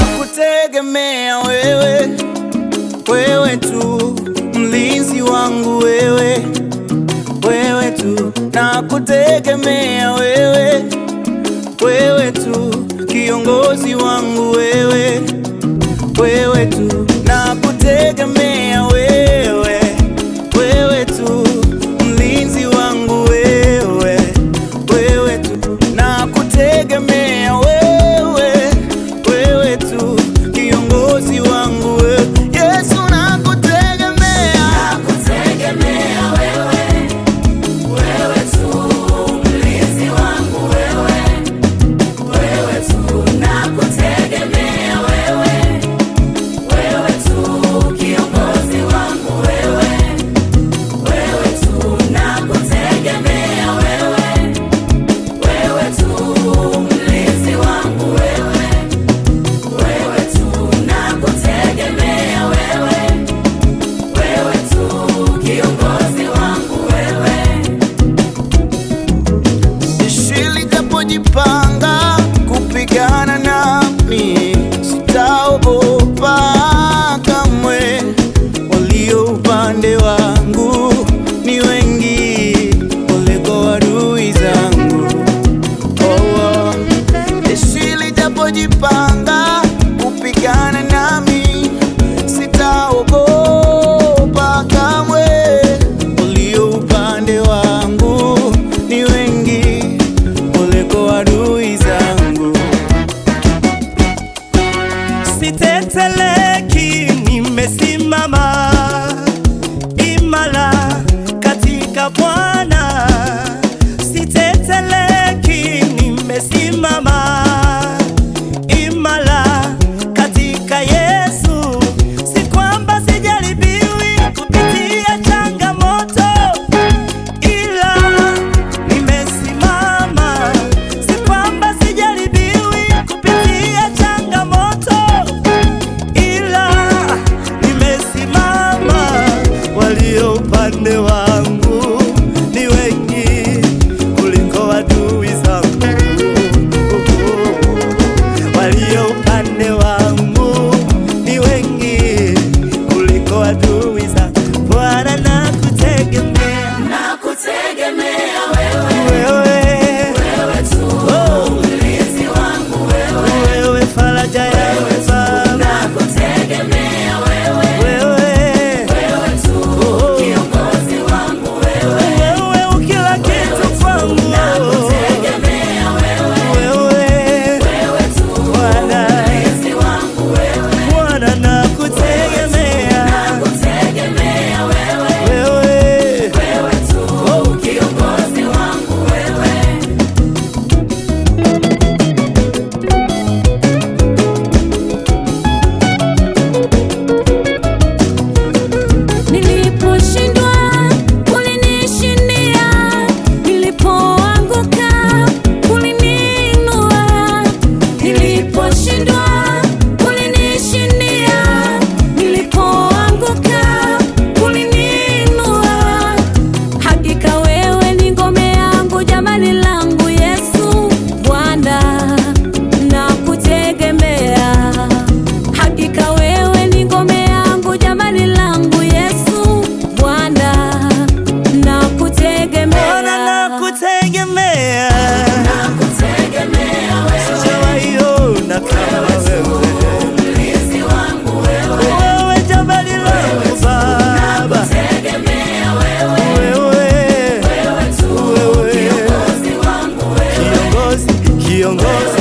Nakutegemea wewe, wewe tu mlinzi wangu, wewe tu. Nakutegemea wewe, wewe tu kiongozi wangu, wewe tu. Nakutegemea wewe, wewe tu mlinzi wangu, wewe tu. Nakutegemea wewe, wewe tu kiongozi wangu, wewe. Yesu nakutegemea, nakutegemea wewe, wewe tu mlinzi wangu, wewe tu. Nakutegemea wewe, wewe tu kiongozi wangu, wewe tu. Nakutegemea wewe, wewe tu mlinzi wangu, wewe tu. Nakutegemea wewe, wewe tu kiongozi wangu, wewe. jeshi litapojipanga kupigana nami, sitaogopa kamwe. Walio upande wangu ni wengi kuliko adui zangu. Jeshi litapojipanga kupigana nami, sitaogopa kamwe. Walio upande wangu ni wengi kuliko adui zangu. Siteteleki, nimesimama imara katika Bwana. Siteteleki, nimesimama imara katika Yesu. Si kwamba sijaribiwi kupitia changamoto, ila nimesimama. Si kwamba sijaribiwi kupitia changamoto, ila nimesimama. Walio upande wangu ni wengi kuliko adui zangu. Walio upande wangu ni wengi kuliko adui zangu. Bwana nakutegemea, Nakutegemea wewe, wewe wewe tu mlinzi wangu, wewe faraja yangu Baba, nakutegemea wewe, wewe wewe tu kiongozi wangu, wewe kila kitu kwangu, nakutegemea wewe, wewe wewe tu Bwana, mlinzi wangu, wewe Bwana nakutegemea, nakutegemea wewe, wewe wewe tu kiongozi wangu, wewe. Niliposhindwa ulinishindia, nilipoanguka uliniinua. Niliposhindwa ulinishindia, nilipoanguka uliniinua. Hakika wewe ni ngome yangu, jamani langu Yesu Bwana, nakutegemea. Hakika wewe ni ngome yangu, jamani langu Yesu Bwana, nakutegemea. Bwana nakutegemea, Nakutegemea wewe, sijawaiona kama wewe, mlinzi wangu, wewe wewe jabali langu Baba, nakutegemea wewe, wewe wewe tu kiongozi wangu, wewe kiongozi